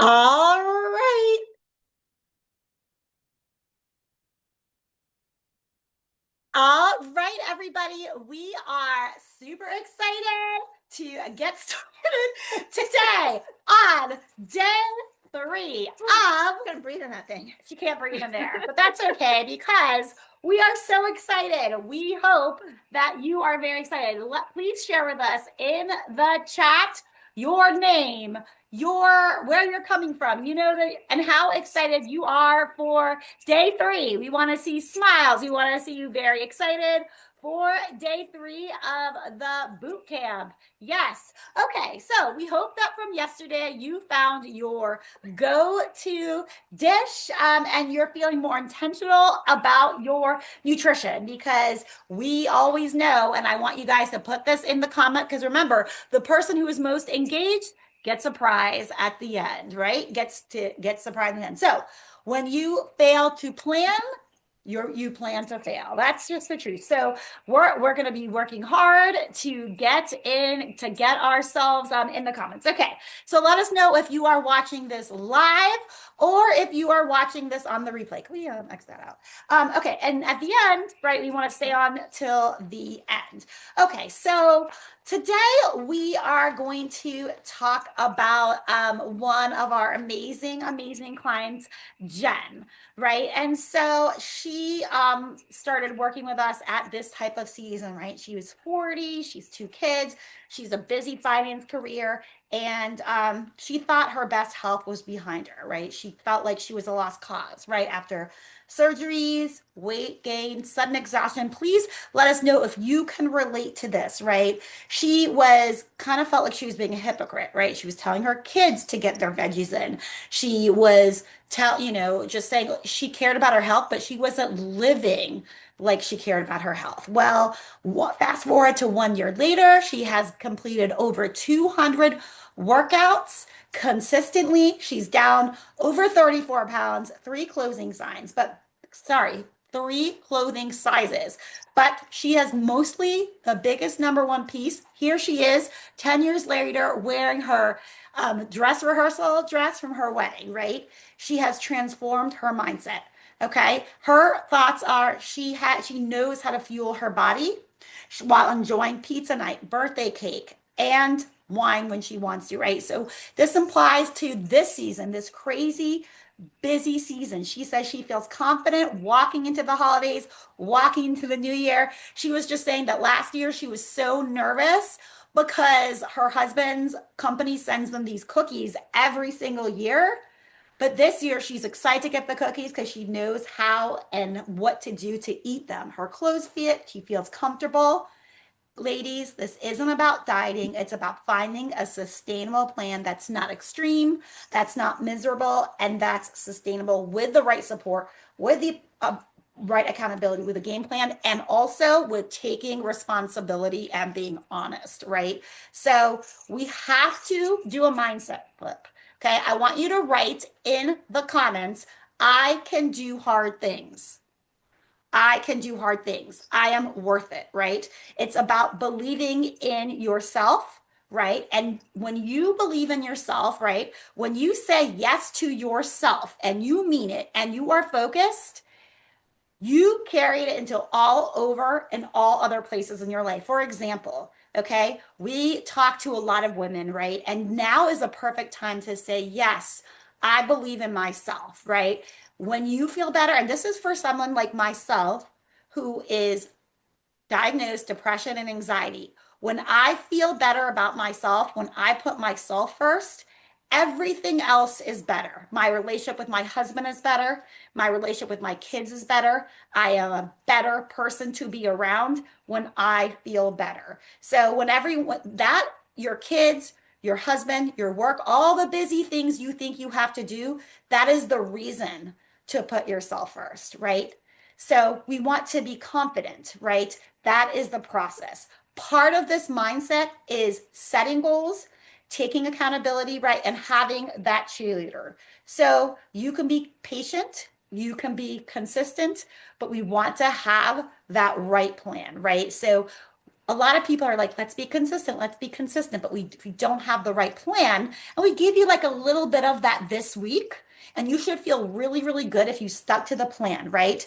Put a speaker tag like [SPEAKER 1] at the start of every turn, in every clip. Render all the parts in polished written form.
[SPEAKER 1] All right. All right, everybody. We are super excited to get started today on day three of, I'm gonna breathe in that thing. She can't breathe in there, but that's okay because we are so excited. We hope that you are very excited. Please share with us in the chat your name, your where you're coming from, and how excited you are for day three. We want to see smiles. We want to see you very excited for day three of the boot camp. Yes. Okay. So we hope that from yesterday you found your go-to dish, and you're feeling more intentional about your nutrition because we always know, and I want you guys to put this in the comment because remember, the person who is most engaged gets a prize at the end, right? Gets the prize at the end. So when you fail to plan, you plan to fail. That's just the truth. So we're going to be working hard to get ourselves in the comments. Okay, so let us know if you are watching this live or if you are watching this on the replay. Can we X that out? Okay, and at the end, right, we want to stay on till the end. Okay, so today we are going to talk about one of our amazing clients, Jen, right? And so she started working with us at this type of season, right? She was 40, she's two kids, she's a busy finance career, and she thought her best health was behind her, right? She felt like she was a lost cause, right? After surgeries, weight gain, sudden exhaustion. Please let us know if you can relate to this, right? She was kind of felt like she was being a hypocrite, right? She was telling her kids to get their veggies in. She was just saying she cared about her health, but she wasn't living like she cared about her health. Well, fast forward to 1 year later, she has completed over 200 workouts consistently. She's down over 34 pounds, three clothing sizes. But she has mostly the biggest number one piece. Here she is, 10 years later, wearing her dress rehearsal dress from her wedding, right? She has transformed her mindset. Okay. Her thoughts are she knows how to fuel her body while enjoying pizza night, birthday cake, and wine when she wants to, right? So this applies to this season, this crazy busy season. She says she feels confident walking into the holidays, walking into the new year. She was just saying that last year she was so nervous because her husband's company sends them these cookies every single year. But this year she's excited to get the cookies because she knows how and what to do to eat them. Her clothes fit, she feels comfortable. Ladies, this isn't about dieting. It's about finding a sustainable plan that's not extreme, that's not miserable, and that's sustainable with the right support, with the right accountability, with a game plan, and also with taking responsibility and being honest, right? So we have to do a mindset flip. Okay. I want you to write in the comments, I can do hard things. I can do hard things. I am worth it, right? It's about believing in yourself, right? And when you believe in yourself, right? When you say yes to yourself and you mean it and you are focused, you carry it into all over and all other places in your life. For example, okay, we talk to a lot of women, right? And now is a perfect time to say, yes, I believe in myself, right? When you feel better, and this is for someone like myself who is diagnosed depression and anxiety. When I feel better about myself, when I put myself first, everything else is better. My relationship with my husband is better. My relationship with my kids is better. I am a better person to be around when I feel better. So whenever your kids, your husband, your work, all the busy things you think you have to do, that is the reason to put yourself first, right? So we want to be confident, right? That is the process. Part of this mindset is setting goals, taking accountability, right? And having that cheerleader. So you can be patient, you can be consistent, but we want to have that right plan, right? So a lot of people are like, let's be consistent, but we don't have the right plan. And we give you like a little bit of that this week, and you should feel really, really good if you stuck to the plan, right?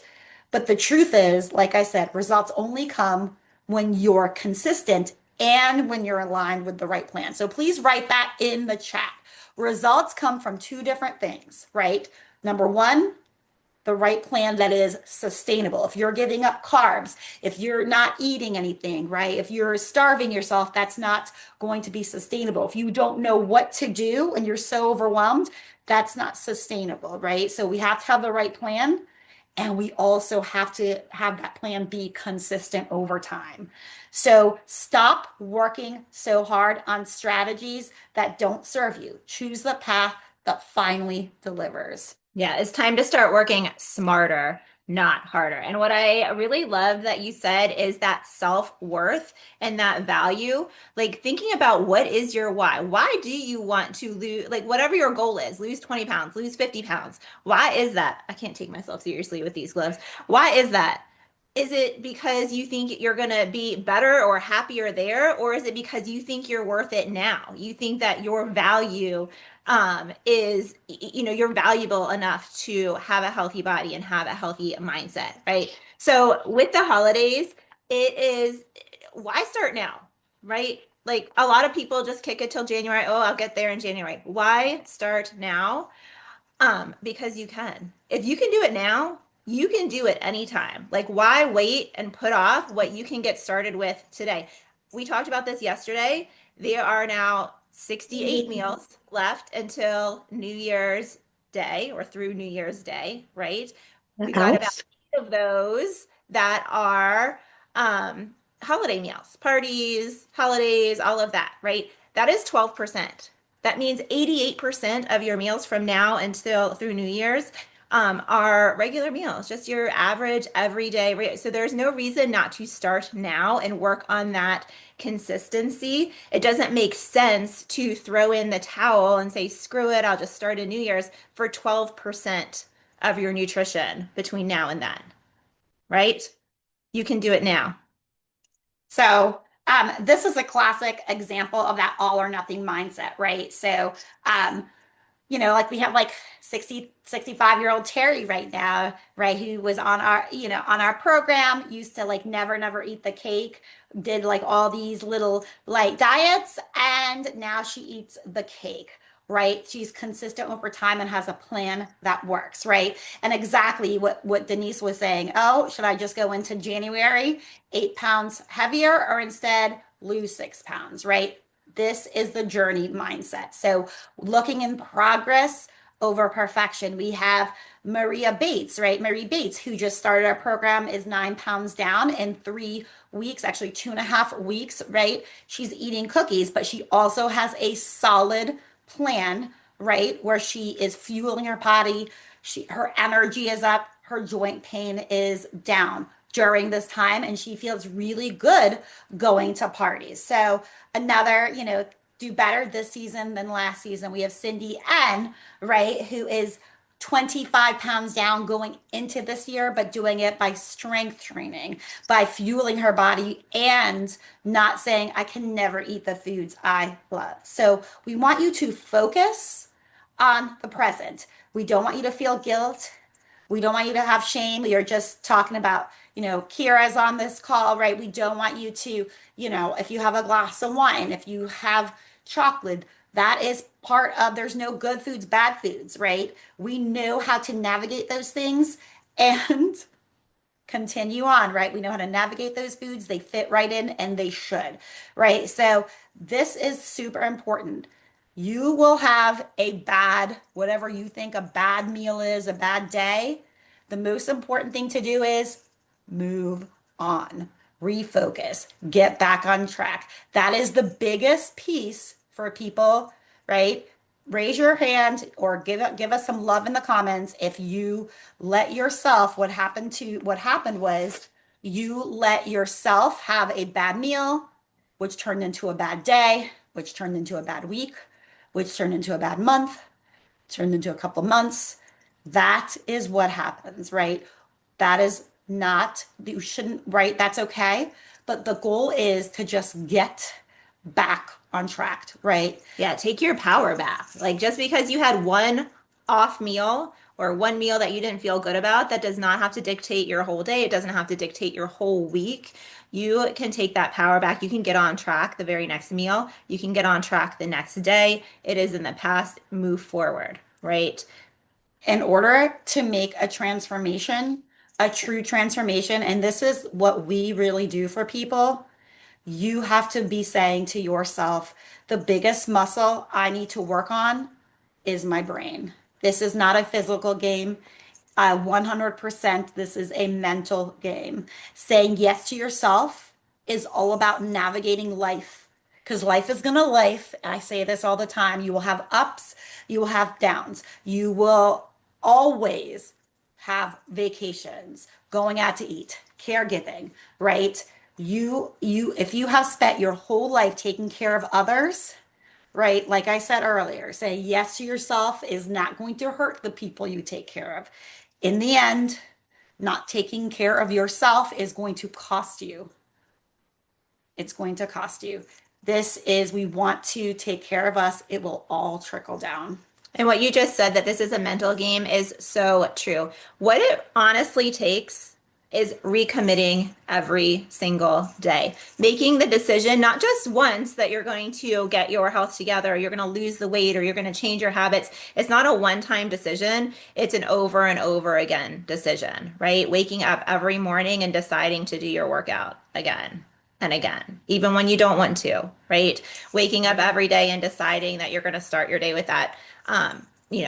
[SPEAKER 1] But the truth is, like I said, results only come when you're consistent and when you're aligned with the right plan. So please write that in the chat. Results come from two different things, right? Number one, the right plan that is sustainable. If you're giving up carbs, if you're not eating anything, right? If you're starving yourself, that's not going to be sustainable. If you don't know what to do and you're so overwhelmed, that's not sustainable, right? So we have to have the right plan. And we also have to have that plan be consistent over time. So stop working so hard on strategies that don't serve you. Choose the path that finally delivers.
[SPEAKER 2] Yeah, it's time to start working smarter, not harder. And what I really love that you said is that self-worth and that value, like thinking about what is your why? Why do you want to lose, like whatever your goal is, lose 20 pounds, lose 50 pounds? Why is that? I can't take myself seriously with these gloves. Why is that? Is it because you think you're going to be better or happier there? Or is it because you think you're worth it now? You think that your value is, you're valuable enough to have a healthy body and have a healthy mindset, right? So with the holidays, it is why start now, right? Like a lot of people just kick it till January. Oh, I'll get there in January. Why start now? Because you can. If you can do it now, you can do it anytime. Like, why wait and put off what you can get started with today? We talked about this yesterday. There are now 68 meals left until New Year's Day or through New Year's Day, right? We've got about
[SPEAKER 1] Yes.
[SPEAKER 2] 8 of those that are holiday meals, parties, holidays, all of that, right? That is 12%. That means 88% of your meals from now until through New Year's are regular meals, just your average everyday. So there's no reason not to start now and work on that consistency. It doesn't make sense to throw in the towel and say, screw it, I'll just start in New Year's for 12% of your nutrition between now and then, right? You can do it now.
[SPEAKER 1] So this is a classic example of that all or nothing mindset, right? So like we have like 65-year-old Terry right now, right? Who was on our program, used to like never, never eat the cake, did like all these little like diets, and now she eats the cake. Right? She's consistent over time and has a plan that works, right? And exactly what Denise was saying. Oh, should I just go into January 8 pounds heavier or instead lose 6 pounds, right? This is the journey mindset. So looking in progress over perfection. We have Maria Bates, right? Marie Bates, who just started our program, is 9 pounds down in 3 weeks, actually 2.5 weeks, right? She's eating cookies, but she also has a solid plan, right? Where she is fueling her body. Her energy is up, her joint pain is down during this time, and she feels really good going to parties. So another, do better this season than last season. We have Cindy N, right, who is 25 pounds down going into this year, but doing it by strength training, by fueling her body and not saying, I can never eat the foods I love. So we want you to focus on the present. We don't want you to feel guilt. We don't want you to have shame. We are just talking about, Kira's on this call, right? We don't want you to, if you have a glass of wine, if you have chocolate, that is part of, there's no good foods, bad foods, right? We know how to navigate those things and continue on, right? We know how to navigate those foods. They fit right in and they should, right? So this is super important. You will have a bad, whatever you think a bad meal is, a bad day. The most important thing to do is move on, refocus, get back on track. That is the biggest piece for people, right? Raise your hand or give us some love in the comments if you let yourself, what happened was you let yourself have a bad meal, which turned into a bad day, which turned into a bad week, which turned into a bad month, turned into a couple months. That is what happens, right? That is not, you shouldn't, right? That's okay. but the goal is to just get back on track, right?
[SPEAKER 2] Yeah, take your power back. Like just because you had one off meal or one meal that you didn't feel good about, that does not have to dictate your whole day. It doesn't have to dictate your whole week. You can take that power back. You can get on track the very next meal. You can get on track the next day. It is in the past. Move forward, right?
[SPEAKER 1] In order to make a transformation, a true transformation, and this is what we really do for people, you have to be saying to yourself, the biggest muscle I need to work on is my brain. This is not a physical game. 100%, this is a mental game. Saying yes to yourself is all about navigating life because life is going to life. I say this all the time. You will have ups, you will have downs. You will always have vacations, going out to eat, caregiving, right? If you have spent your whole life taking care of others, right? Like I said earlier, say yes to yourself is not going to hurt the people you take care of. In the end, not taking care of yourself is going to cost you. It's going to cost you. We want to take care of us. It will all trickle down.
[SPEAKER 2] And what you just said that this is a mental game is so true. What it honestly takes is recommitting every single day, making the decision not just once that you're going to get your health together, or you're going to lose the weight, or you're going to change your habits. It's not a one-time decision. It's an over and over again decision, right? Waking up every morning and deciding to do your workout again and again, even when you don't want to, right? Waking up every day and deciding that you're going to start your day with that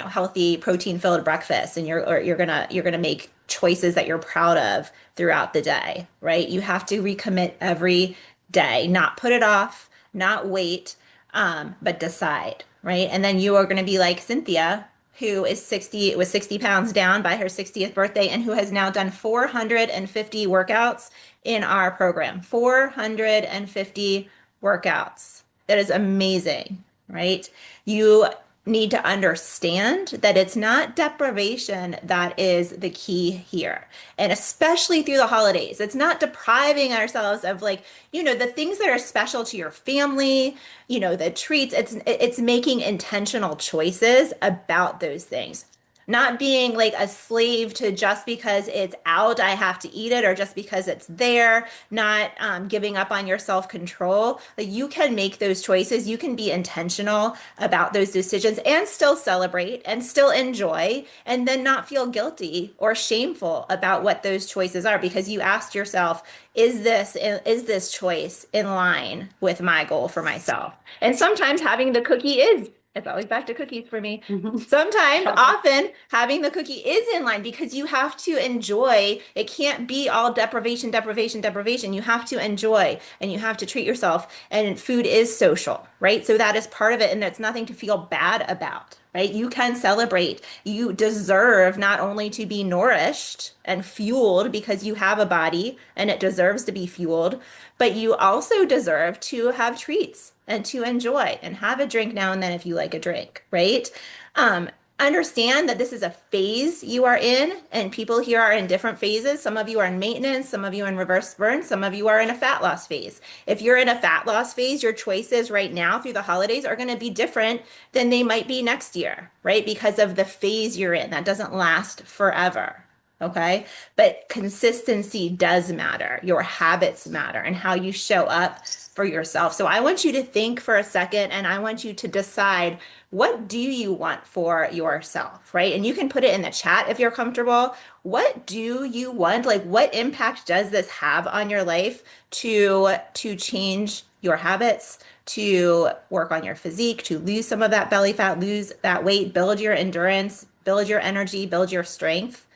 [SPEAKER 2] healthy protein filled breakfast, and you're gonna make choices that you're proud of throughout the day, right? You have to recommit every day, not put it off, not wait, but decide, right? And then you are gonna be like Cynthia, who was 60 pounds down by her 60th birthday and who has now done 450 workouts in our program. 450 workouts. That is amazing, right? You need to understand that it's not deprivation that is the key here. And especially through the holidays, it's not depriving ourselves of the things that are special to your family, the treats. It's making intentional choices about those things. Not being like a slave to just because it's out, I have to eat it, or just because it's there, not giving up on your self-control. Like you can make those choices. You can be intentional about those decisions and still celebrate and still enjoy and then not feel guilty or shameful about what those choices are because you asked yourself, is this choice in line with my goal for myself? And sometimes having the cookie is it's always back to cookies for me. Sometimes,
[SPEAKER 1] Chocolate.
[SPEAKER 2] often, having the cookie is in line because you have to enjoy. It can't be all deprivation, deprivation, deprivation. You have to enjoy and you have to treat yourself. And food is social, right? So that is part of it. And it's nothing to feel bad about, right? You can celebrate. You deserve not only to be nourished and fueled because you have a body and it deserves to be fueled, but you also deserve to have treats and to enjoy and have a drink now and then if you like a drink, right? Um, Understand that this is a phase you are in, and people here are in different phases. Some of you are in maintenance, some of you are in reverse burn, some of you are in a fat loss phase. If you're in a fat loss phase, your choices right now through the holidays are going to be different than they might be next year, right? Because of the phase you're in. That doesn't last forever. Okay. But consistency does matter. Your habits matter and how you show up for yourself. So I want you to think for a second and I want you to decide what do you want for yourself, right? And you can put it in the chat if you're comfortable. What do you want? Like what impact does this have on your life to change your habits, to work on your physique, to lose some of that belly fat, lose that weight, build your endurance, build your energy, build your strength?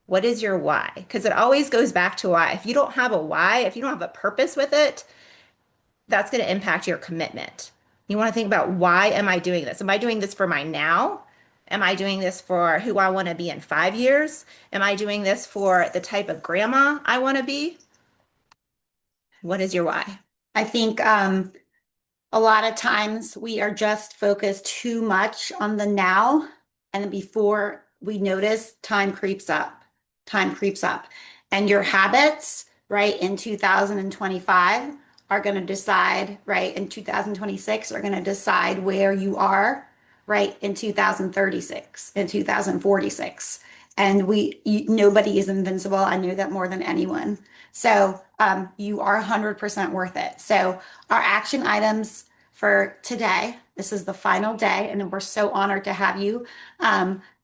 [SPEAKER 2] What is your why? Because it always goes back to why. If you don't have a why, if you don't have a purpose with it, that's going to impact your commitment. You want to think about why am I doing this? Am I doing this for my now? Am I doing this for who I want to be in 5 years? Am I doing this for the type of grandma I want to be? What is your why?
[SPEAKER 1] I think a lot of times we are just focused too much on the now, and before we notice, time creeps up. Time creeps up. And your habits right, in 2025 are going to decide, right, in 2026 are going to decide where you are, right, in 2036, in 2046. And nobody is invincible. I know that more than anyone. So you are 100% worth it. So our action items for today, this is the final day, and we're so honored to have you.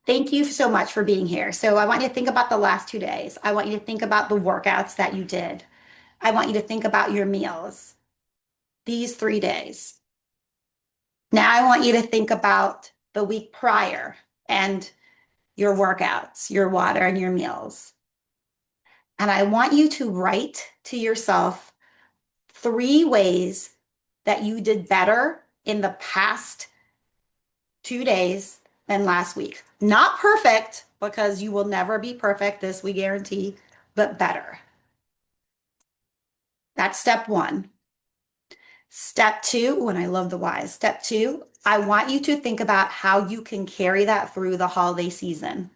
[SPEAKER 1] Thank you so much for being here. So I want you to think about the last 2 days. I want you to think about the workouts that you did. I want you to think about your meals these 3 days. Now I want you to think about the week prior and your workouts, your water, and your meals. And I want you to write to yourself 3 ways that you did better in the past 2 days than last week. Not perfect, because you will never be perfect, this we guarantee, but better. That's step one. Step two, and I love the whys. Step two, I want you to think about how you can carry that through the holiday season,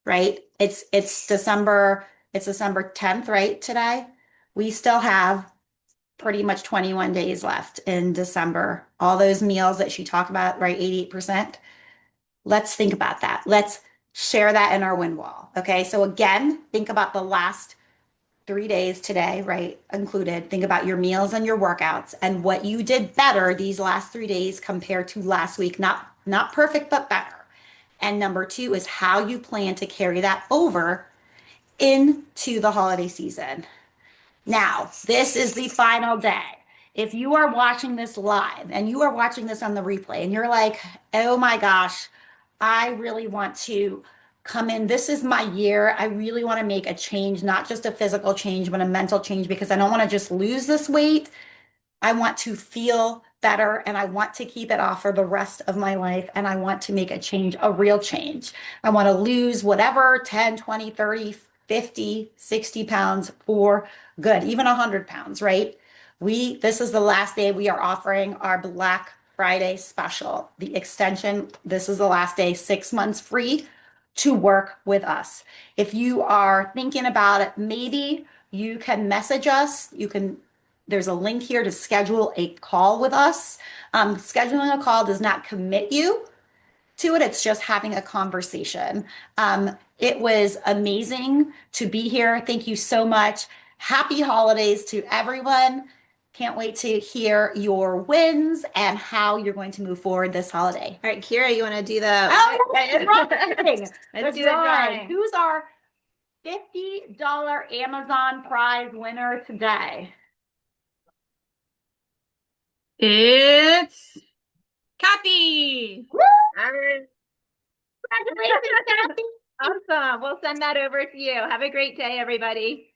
[SPEAKER 1] right? It's December 10th, right, today? We still have pretty much 21 days left in December. All those meals that she talked about, right? 88%. Let's think about that. Let's share that in our win wall. Okay. So again, think about the last 3 days today, right? Included. Think about your meals and your workouts and what you did better these last 3 days compared to last week. Not perfect, but better. And number two is how you plan to carry that over into the holiday season. Now, this is the final day. If you are watching this live and you are watching this on the replay and you're like, oh my gosh, I really want to come in. This is my year. I really want to make a change, not just a physical change, but a mental change because I don't want to just lose this weight. I want to feel better and I want to keep it off for the rest of my life. And I want to make a change, a real change. I want to lose whatever 10, 20, 30, 50, 60 pounds for good, even 100 pounds, right? This is the last day we are offering our Black Friday special, the extension. This is the last day, 6 months free to work with us. If you are thinking about it, maybe you can message us. There's a link here to schedule a call with us. Scheduling a call does not commit you to it. It's just having a conversation. It was amazing to be here. Thank you so much. Happy holidays to everyone. Can't wait to hear your wins and how you're going to move forward this holiday.
[SPEAKER 2] All right, Kira, you want to do the
[SPEAKER 1] Oh, yes, drawing.
[SPEAKER 2] Let's do the drawing.
[SPEAKER 1] Who's our $50 Amazon prize winner today?
[SPEAKER 3] It's Kathy.
[SPEAKER 1] Woo!
[SPEAKER 2] All right.
[SPEAKER 1] Congratulations, Kathy.
[SPEAKER 2] Awesome. We'll send that over to you. Have a great day, everybody.